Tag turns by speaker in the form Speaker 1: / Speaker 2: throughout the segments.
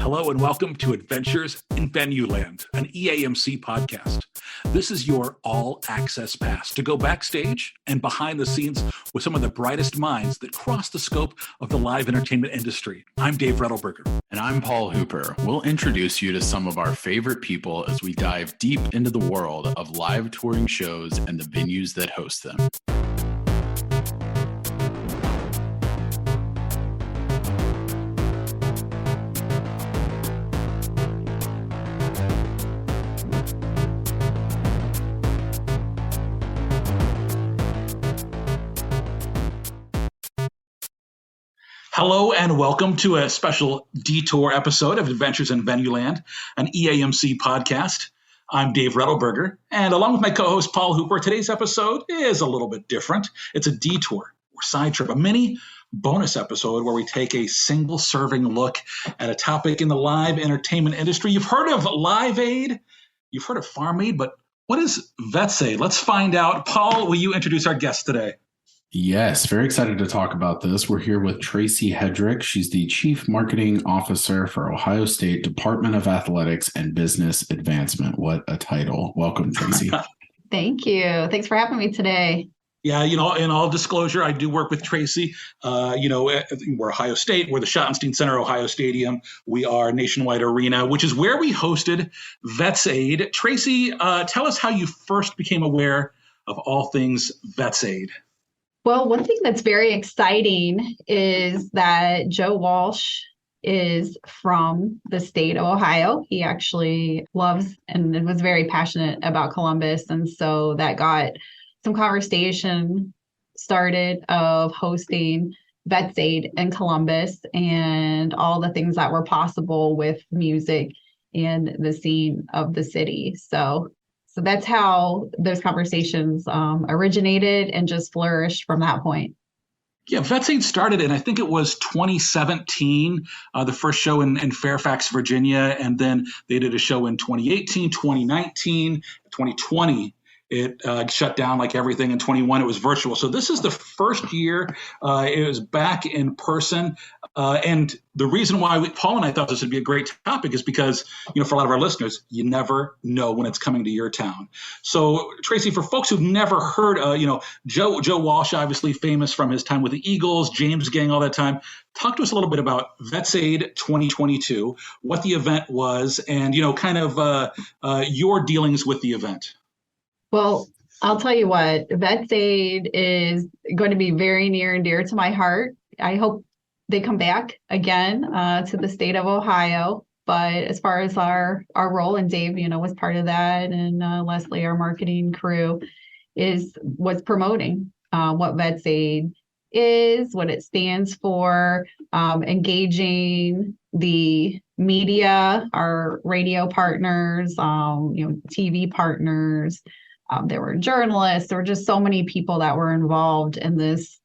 Speaker 1: Hello and welcome to Adventures in Venueland, an EAMC podcast. This is your all-access pass to go backstage and behind the scenes with some of the brightest minds that cross the scope of the live entertainment industry. I'm Dave Rettelberger.
Speaker 2: And I'm Paul Hooper. We'll introduce you to some of our favorite people as we dive deep into the world of live touring shows and the venues that host them.
Speaker 1: Hello and welcome to a special detour episode of Adventures in Venueland, an EAMC podcast. I'm Dave Rettelberger, and along with my co-host Paul Hooper, today's episode is a little bit different. It's a detour or side trip, a mini bonus episode where we take a single-serving look at a topic in the live entertainment industry. You've heard of VetsAid, you've heard of FarmAid, but what is VetsAid? Let's find out. Paul, will you introduce our guest today?
Speaker 2: Yes, very excited to talk about this. We're here with Tracy Hedrick. She's the Chief Marketing Officer for Ohio State Department of Athletics and Business Advancement. What a title. Welcome, Tracy.
Speaker 3: Thank you. Thanks for having me today.
Speaker 1: Yeah, in all disclosure, I do work with Tracy. We're Ohio State. We're the Schottenstein Center, Ohio Stadium. We are Nationwide Arena, which is where we hosted VetsAid. Tracy, tell us how you first became aware of all things VetsAid.
Speaker 3: Well, one thing that's very exciting is that Joe Walsh is from the state of Ohio. He actually loves and was very passionate about Columbus. And so that got some conversation started of hosting VetsAid in Columbus and all the things that were possible with music and the scene of the city. So that's how those conversations originated and just flourished from that point.
Speaker 1: Yeah, VetsAid started in, I think it was 2017, the first show in Fairfax, Virginia. And then they did a show in 2018, 2019, 2020. It shut down like everything. In 21, it was virtual. So this is the first year it was back in person. And the reason why Paul and I thought this would be a great topic is because, for a lot of our listeners, you never know when it's coming to your town. So, Tracy, for folks who've never heard, Joe Walsh, obviously famous from his time with the Eagles, James Gang, all that time. Talk to us a little bit about VetsAid 2022, what the event was, and, your dealings with the event.
Speaker 3: Well, I'll tell you what, VetsAid is going to be very near and dear to my heart. I hope they come back again to the state of Ohio. But as far as our role, and Dave, was part of that, and Leslie, our marketing crew, was promoting what VetsAid is, what it stands for, engaging the media, our radio partners, TV partners. There were journalists. There were just so many people that were involved in this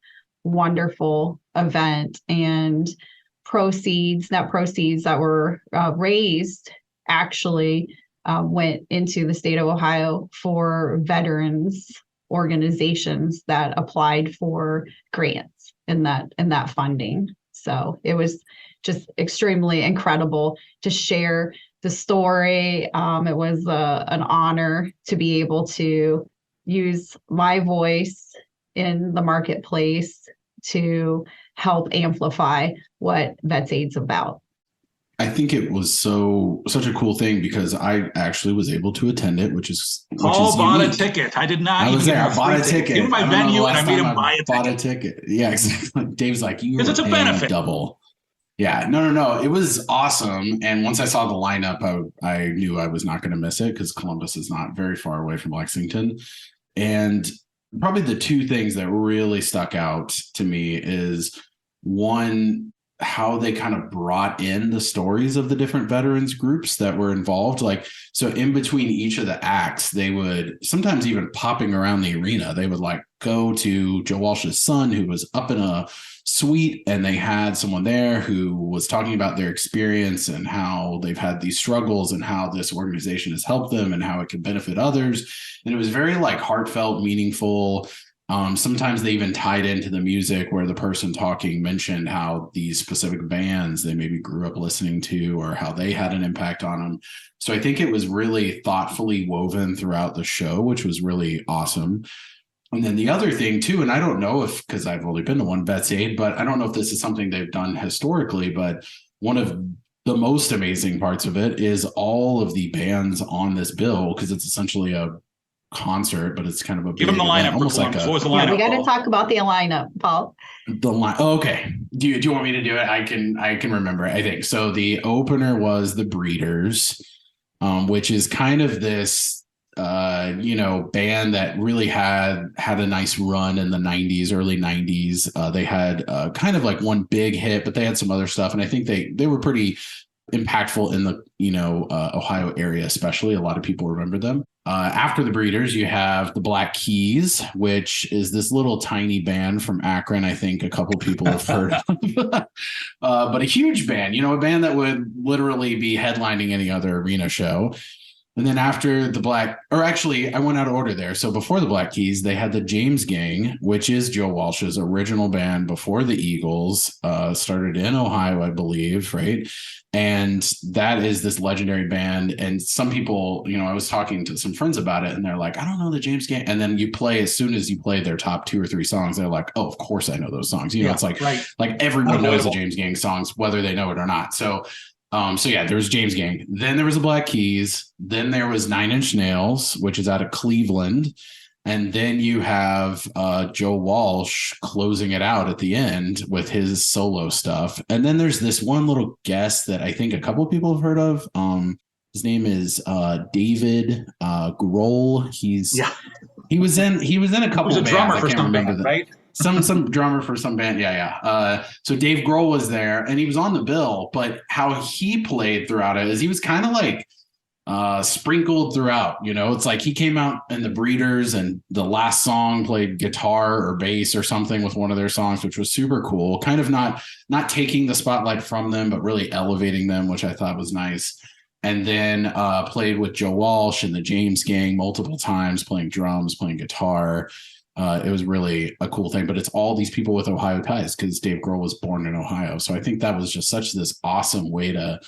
Speaker 3: wonderful event, and net proceeds that were raised actually went into the state of Ohio for veterans organizations that applied for grants in that funding. So it was just extremely incredible to share the story. It was an honor to be able to use my voice in the marketplace to help amplify what VetsAid's about.
Speaker 2: I think it was such a cool thing because I actually was able to attend it, which is
Speaker 1: Paul bought a ticket. I did not.
Speaker 2: I was there. I bought a ticket.
Speaker 1: Give my venue, and I made him buy a ticket.
Speaker 2: Bought a ticket. Yeah, exactly. Dave's like, you were
Speaker 1: it's a
Speaker 2: paying
Speaker 1: benefit.
Speaker 2: Double. Yeah, no. It was awesome. And once I saw the lineup, I knew I was not going to miss it because Columbus is not very far away from Lexington. And probably the two things that really stuck out to me is one, how they kind of brought in the stories of the different veterans groups that were involved. Like, so in between each of the acts, they would sometimes even popping around the arena, they would like go to Joe Walsh's son, who was up in a suite, and they had someone there who was talking about their experience and how they've had these struggles and how this organization has helped them and how it can benefit others. And it was very like heartfelt, meaningful. Sometimes they even tied into the music where the person talking mentioned how these specific bands they maybe grew up listening to or how they had an impact on them. So I think it was really thoughtfully woven throughout the show, which was really awesome. And then the other thing too, and I don't know if, because I've only been to one VetsAid, but I don't know if this is something they've done historically, but one of the most amazing parts of it is all of the bands on this bill, because it's essentially a concert, but it's kind of a
Speaker 1: give them the lineup.
Speaker 2: almost like
Speaker 1: what was the lineup?
Speaker 3: We got to
Speaker 1: Paul?
Speaker 3: talk about the lineup, Paul.
Speaker 2: The line. Oh, okay. Do you want me to do it? I can remember. I think so. The opener was the Breeders, which is kind of this band that really had a nice run in the 90s, early 90s. They had kind of like one big hit, but they had some other stuff, and I think they were pretty impactful in the Ohio area, especially. A lot of people remember them. After the Breeders, you have the Black Keys, which is this little tiny band from Akron. I think a couple people have heard of, but a huge band, a band that would literally be headlining any other arena show. And then after I went out of order there. So before the Black Keys, they had the James Gang, which is Joe Walsh's original band before the Eagles, started in Ohio, I believe, right? And that is this legendary band. And some people, I was talking to some friends about it, and they're like, I don't know the James Gang. And then as soon as you play their top 2 or 3 songs, they're like, oh, of course I know those songs. It's like,
Speaker 1: right.
Speaker 2: Like everyone knows the James Gang songs, whether they know it or not. So yeah, there was James Gang. Then there was the Black Keys. Then there was 9 Inch Nails, which is out of Cleveland. And then you have Joe Walsh closing it out at the end with his solo stuff. And then there's this one little guest that I think a couple of people have heard of. His name is David Grohl. He was in a couple of bands.
Speaker 1: Drummer for some band, right?
Speaker 2: some drummer for some band. Yeah. So Dave Grohl was there, and he was on the bill, but how he played throughout it is he was kind of like sprinkled throughout. It's like he came out in the Breeders, and the last song played guitar or bass or something with one of their songs, which was super cool. Kind of not taking the spotlight from them, but really elevating them, which I thought was nice. And then played with Joe Walsh and the James Gang multiple times, playing drums, playing guitar. It was really a cool thing, but it's all these people with Ohio ties because Dave Grohl was born in Ohio. So I think that was just such this awesome way to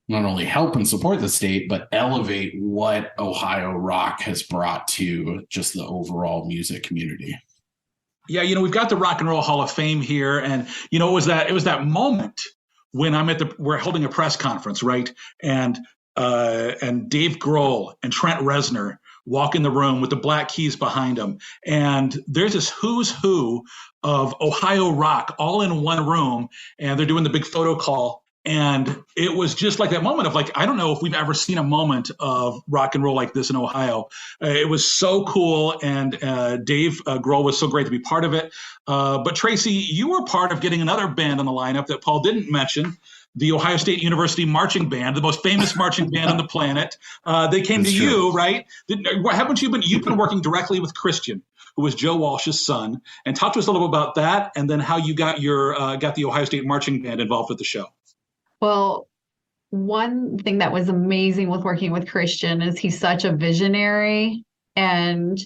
Speaker 2: not only help and support the state, but elevate what Ohio rock has brought to just the overall music community.
Speaker 1: Yeah, we've got the Rock and Roll Hall of Fame here, and it was that moment when we're holding a press conference, right? And Dave Grohl and Trent Reznor walk in the room with the Black Keys behind them. And there's this who's who of Ohio rock all in one room, and they're doing the big photo call. And it was just like that moment of like, I don't know if we've ever seen a moment of rock and roll like this in Ohio. It was so cool. And Dave Grohl was so great to be part of it. But Tracy, you were part of getting another band on the lineup that Paul didn't mention, the Ohio State University Marching Band, the most famous marching band on the planet. They came to you, right? Haven't you've been working directly with Christian, who was Joe Walsh's son, and talk to us a little bit about that, and then how you got the Ohio State Marching Band involved with the show.
Speaker 3: Well, one thing that was amazing with working with Christian is he's such a visionary, and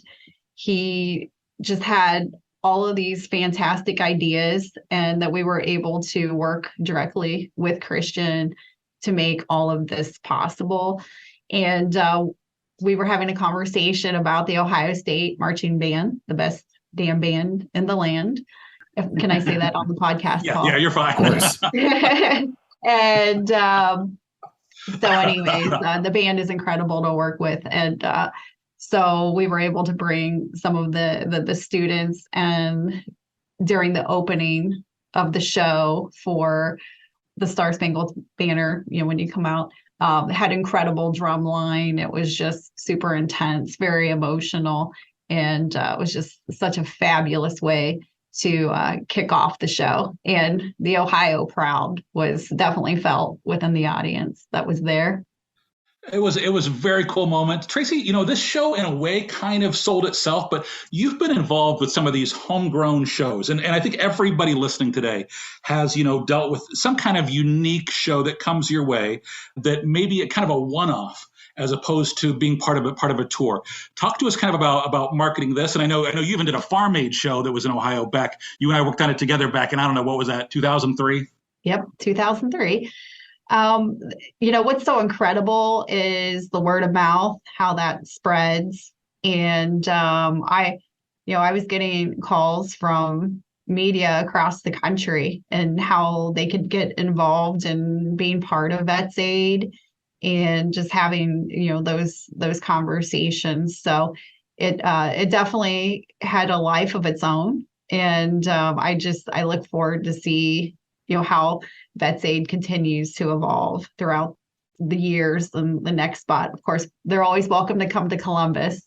Speaker 3: he just had all of these fantastic ideas, and that we were able to work directly with Christian to make all of this possible. And we were having a conversation about the Ohio State Marching Band, the best damn band in the land. Can I say that on the podcast?
Speaker 1: Yeah, you're fine. Of course.
Speaker 3: And so anyways, the band is incredible to work with. And so we were able to bring some of the students, and during the opening of the show for the Star Spangled Banner, when you come out, had incredible drum line. It was just super intense, very emotional, and it was just such a fabulous way to kick off the show. And the Ohio Proud was definitely felt within the audience that was there.
Speaker 1: It was a very cool moment. Tracy, this show in a way kind of sold itself, but you've been involved with some of these homegrown shows. And I think everybody listening today has, dealt with some kind of unique show that comes your way that maybe a kind of a one-off. as opposed to being part of a tour. Talk to us kind of about marketing this. And I know you even did a Farm Aid show that was in Ohio back. You and I worked on it together back in, I don't know, what was that, 2003?
Speaker 3: Yep, 2003. What's so incredible is the word of mouth, how that spreads. And I was getting calls from media across the country and how they could get involved in being part of VetsAid and just having, those conversations. So it definitely had a life of its own. And I look forward to see, how VetsAid continues to evolve throughout the years and the next spot. Of course, they're always welcome to come to Columbus.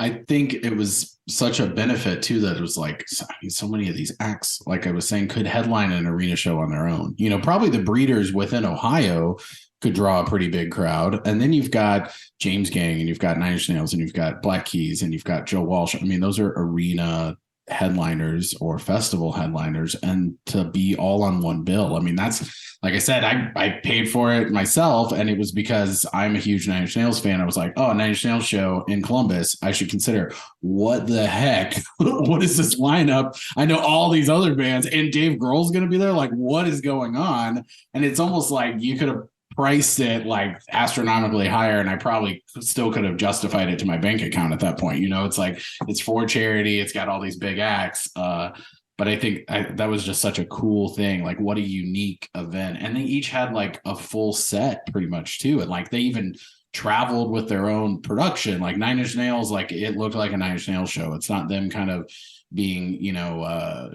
Speaker 2: I think it was such a benefit too that it was like so many of these acts, like I was saying, could headline an arena show on their own. Probably the breeders within Ohio could draw a pretty big crowd. And then you've got James Gang and you've got Nine Inch Nails and you've got Black Keys and you've got Joe Walsh. I mean, those are arena headliners or festival headliners, and to be all on one bill. I mean, that's, like I said, I paid for it myself, and it was because I'm a huge Nine Inch Nails fan. I was like, oh, a Nine Inch Nails show in Columbus, I should consider. What the heck? What is this lineup? I know all these other bands, and Dave Grohl's going to be there. Like, what is going on? And it's almost like you could have priced it like astronomically higher, and I probably still could have justified it to my bank account at that point. It's like, it's for charity, it's got all these big acts, but I think that was just such a cool thing. Like, what a unique event. And they each had like a full set pretty much too, and like they even traveled with their own production. Like Nine Inch Nails, like it looked like a Nine Inch Nails show. It's not them kind of being,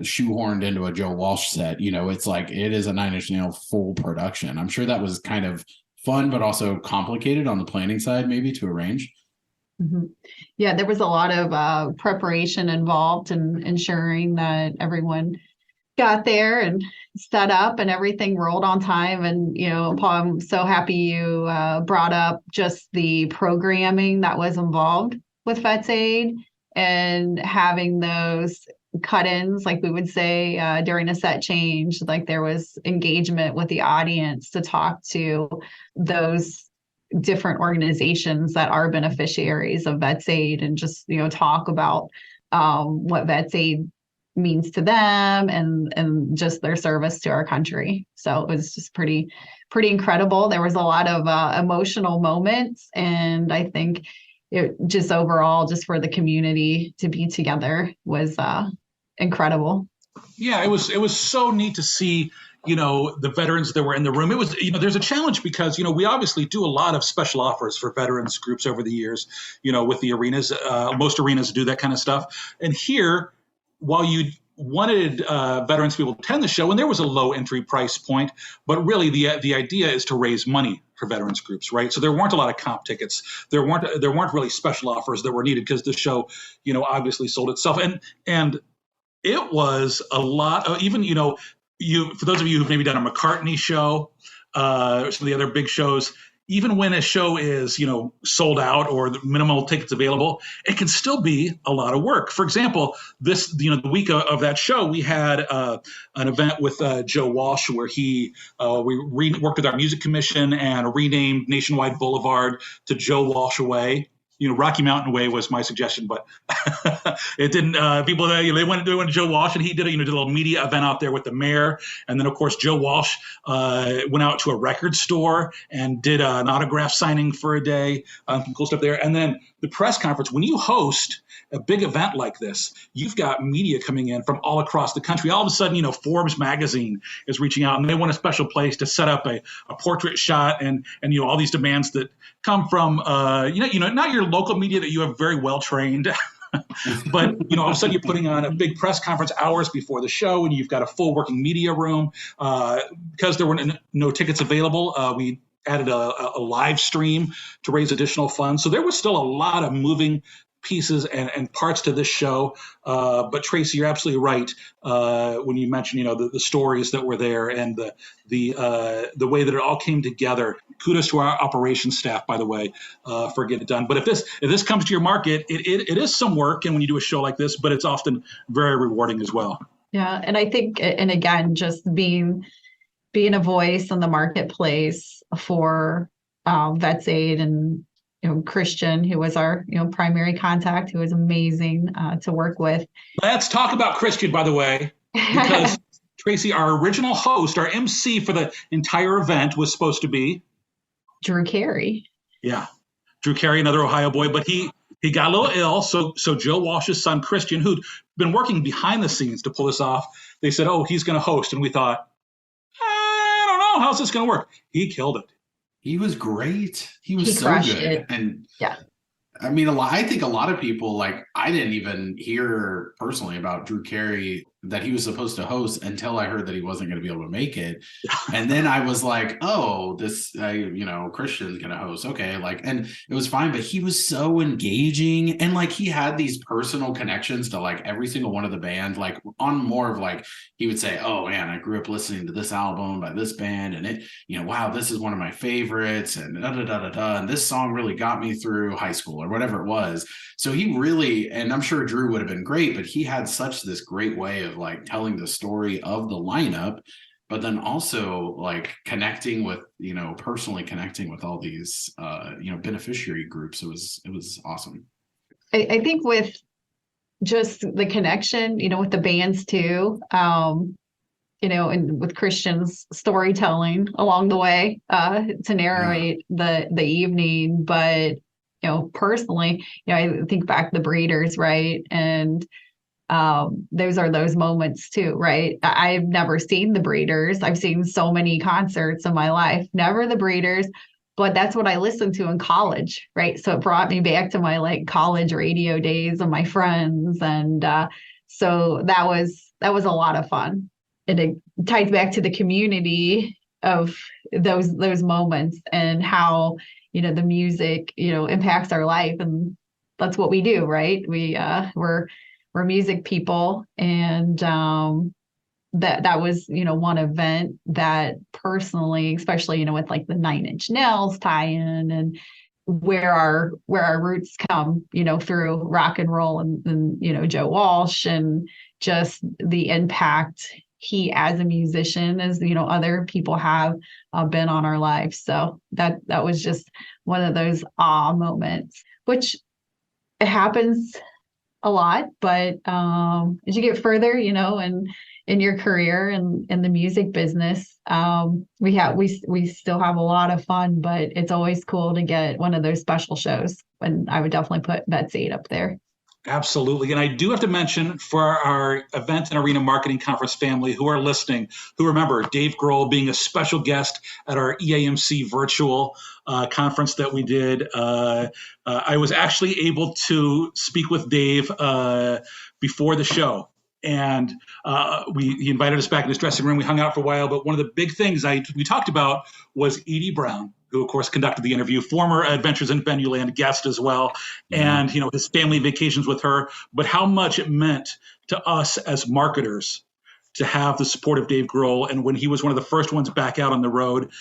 Speaker 2: shoehorned into a Joe Walsh set. It's like, it is a Nine Inch Nail full production. I'm sure that was kind of fun, but also complicated on the planning side, maybe, to arrange.
Speaker 3: Mm-hmm. Yeah, there was a lot of preparation involved in ensuring that everyone got there and set up and everything rolled on time. And, Paul, I'm so happy you brought up just the programming that was involved with VetsAid and having those cut-ins, like we would say, during a set change, like there was engagement with the audience to talk to those different organizations that are beneficiaries of VetsAid and just, talk about what VetsAid means to them and just their service to our country. So it was just pretty incredible. There was a lot of emotional moments, and I think it just overall, just for the community to be together was incredible.
Speaker 1: Yeah, it was so neat to see, the veterans that were in the room. It was, there's a challenge because, we obviously do a lot of special offers for veterans groups over the years, with the arenas. Most arenas do that kind of stuff. And here, while you wanted veterans to be able to attend the show, and there was a low entry price point, but really the idea is to raise money for veterans groups, right? So there weren't a lot of comp tickets. There weren't really special offers that were needed because the show, obviously sold itself. And it was a lot of, even, for those of you who've maybe done a McCartney show, some of the other big shows, even when a show is, sold out or the minimal tickets available, it can still be a lot of work. For example, the week of that show, we had an event with Joe Walsh where we worked with our music commission and renamed Nationwide Boulevard to Joe Walsh Way. Rocky Mountain Way was my suggestion, but it didn't. People they went to Joe Walsh, and he did a little media event out there with the mayor, and then of course Joe Walsh went out to a record store and did an autograph signing for a day, some cool stuff there, and then the press conference. When you host a big event like this, you've got media coming in from all across the country. All of a sudden, Forbes magazine is reaching out, and they want a special place to set up a portrait shot, and all these demands that come from not your local media that you have very well trained, but all of a sudden you're putting on a big press conference hours before the show, and you've got a full working media room because there were no tickets available. We added a live stream to raise additional funds, so there was still a lot of moving pieces and parts to this show. But Tracy, you're absolutely right when you mentioned, the stories that were there and the way that it all came together. Kudos to our operations staff, by the way, for getting it done. But if this comes to your market, it is some work, and when you do a show like this, but it's often very rewarding as well.
Speaker 3: Yeah, and I think, and again, just being a voice in the marketplace for VetsAid and Christian, who was our, primary contact, who was amazing to work with.
Speaker 1: Let's talk about Christian, by the way, because Tracy, our original host, our MC for the entire event was supposed to be
Speaker 3: Drew Carey.
Speaker 1: Yeah, Drew Carey, another Ohio boy, but he got a little ill. So Joe Walsh's son, Christian, who'd been working behind the scenes to pull this off, they said, oh, he's going to host. And we thought, I don't know, how's this going to work? He killed it.
Speaker 2: He was great. He was so good.
Speaker 3: It.
Speaker 2: And
Speaker 3: yeah.
Speaker 2: I mean, I think a lot of people, like, I didn't even hear personally about Drew Carey that he was supposed to host until I heard that he wasn't going to be able to make it. And then I was like, oh, this, Christian's going to host. Okay. Like, and it was fine, but he was so engaging. And like, he had these personal connections to like every single one of the band, like on more of like, he would say, oh man, I grew up listening to this album by this band. And it, wow, this is one of my favorites. And and this song really got me through high school or whatever it was. So he really, and I'm sure Drew would have been great, but he had such this great way of like telling the story of the lineup, but then also like connecting with, personally connecting with all these, beneficiary groups. It was awesome.
Speaker 3: I think with just the connection, with the bands too, and with Christian's storytelling along the way, to narrate the evening, but personally, I think back to the Breeders, right? And those are those moments too, right? I've never seen the Breeders. I've seen so many concerts in my life, never the Breeders, but that's what I listened to in college, right? So it brought me back to my like college radio days and my friends. And so that was a lot of fun. And it ties back to the community of those moments and how the music, impacts our life. And that's what we do, right? We're music people. And that was, one event that personally, especially, with like the 9 Inch Nails tie-in and where our roots come, through rock and roll and Joe Walsh and just the impact he as a musician, as other people have been on our lives. So that was just one of those moments, which it happens a lot, but as you get further, in your career and in the music business, we still have a lot of fun, but it's always cool to get one of those special shows. And I would definitely put VetsAid up there.
Speaker 1: Absolutely. And I do have to mention for our event and arena marketing conference family who are listening, who remember Dave Grohl being a special guest at our EAMC virtual conference that we did. I was actually able to speak with Dave before the show. And he invited us back in his dressing room. We hung out for a while. But one of the big things we talked about was Edie Brown, who, of course, conducted the interview, former Adventures in Venueland guest as well, and, his family vacations with her, but how much it meant to us as marketers to have the support of Dave Grohl. And when he was one of the first ones back out on the road,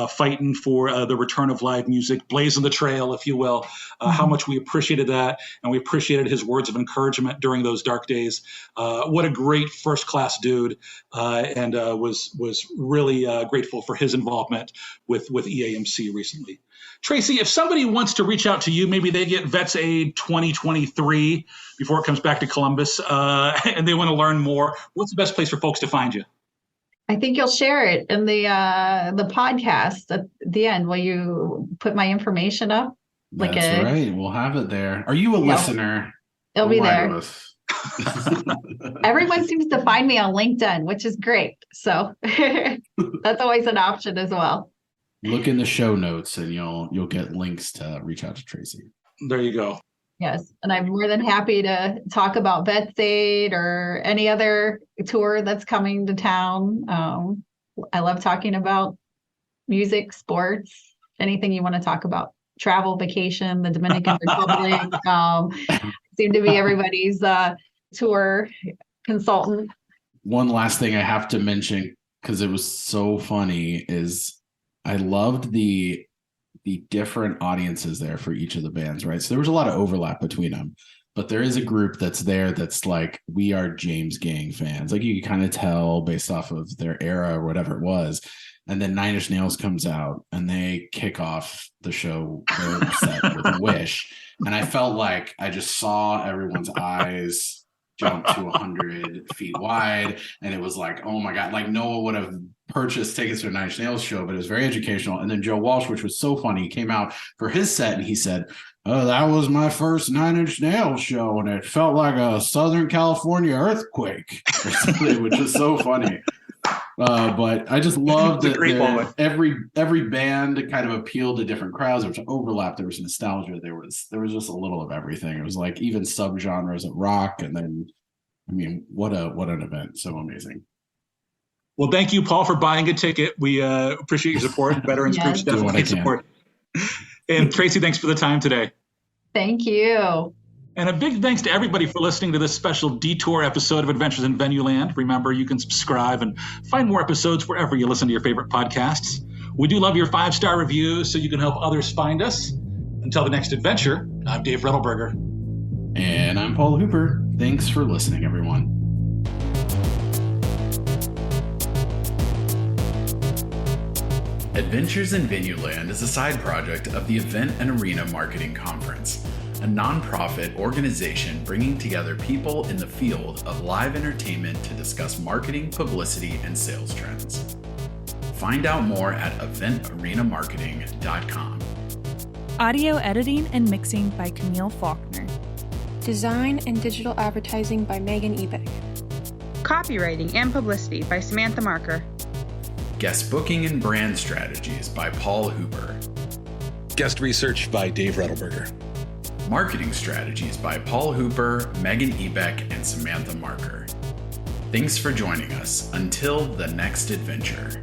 Speaker 1: fighting for the return of live music, blazing the trail, if you will, how much we appreciated that. And we appreciated his words of encouragement during those dark days. What a great first class dude. And was really grateful for his involvement with EAMC recently. Tracy, if somebody wants to reach out to you, maybe they get VetsAid 2023 before it comes back to Columbus, and they want to learn more, what's the best place for folks to find you?
Speaker 3: I think you'll share it in the podcast at the end. Will you put my information up?
Speaker 2: That's right. We'll have it there. Are you a listener?
Speaker 3: It'll be there. Everyone seems to find me on LinkedIn, which is great. So that's always an option as well.
Speaker 2: Look in the show notes and you'll get links to reach out to Tracy.
Speaker 1: There you go.
Speaker 3: Yes. And I'm more than happy to talk about VetsAid or any other tour that's coming to town. I love talking about music, sports, anything you want to talk about. Travel, vacation, the Dominican Republic. Seem to be everybody's tour consultant.
Speaker 2: One last thing I have to mention, because it was so funny, is I loved the different audiences there for each of the bands, right? So there was a lot of overlap between them, but there is a group that's there that's like, we are James Gang fans. Like you can kind of tell based off of their era or whatever it was. And then Nine Inch Nails comes out and they kick off the show, their set with Wish. And I felt like I just saw everyone's eyes jump to 100 feet wide. And it was like, oh my God, like no one would have purchased tickets to a Nine Inch Nails show, but it was very educational. And then Joe Walsh, which was so funny, he came out for his set and he said, oh, that was my first Nine Inch Nails show. And it felt like a Southern California earthquake or something, which was so funny. But I just love that every band kind of appealed to different crowds. There was overlap. There was nostalgia. There was just a little of everything. It was like even subgenres of rock. And then, I mean, what an event. So amazing.
Speaker 1: Well, thank you, Paul, for buying a ticket. We appreciate your support. Veterans groups definitely support. And Tracy, thanks for the time today.
Speaker 3: Thank you.
Speaker 1: And a big thanks to everybody for listening to this special detour episode of Adventures in Venueland. Remember, you can subscribe and find more episodes wherever you listen to your favorite podcasts. We do love your 5-star reviews so you can help others find us. Until the next adventure, I'm Dave Rettelberger.
Speaker 2: And I'm Paul Hooper. Thanks for listening, everyone. Adventures in Venueland is a side project of the Event and Arena Marketing Conference, a nonprofit organization bringing together people in the field of live entertainment to discuss marketing, publicity, and sales trends. Find out more at eventarenamarketing.com.
Speaker 4: Audio editing and mixing by Camille Faulkner.
Speaker 5: Design and digital advertising by Megan Ebeck.
Speaker 6: Copywriting and publicity by Samantha Marker.
Speaker 2: Guest booking and brand strategies by Paul Hooper.
Speaker 7: Guest research by Dave Rettelberger.
Speaker 2: Marketing strategies by Paul Hooper, Megan Ebeck, and Samantha Marker. Thanks for joining us. Until the next adventure.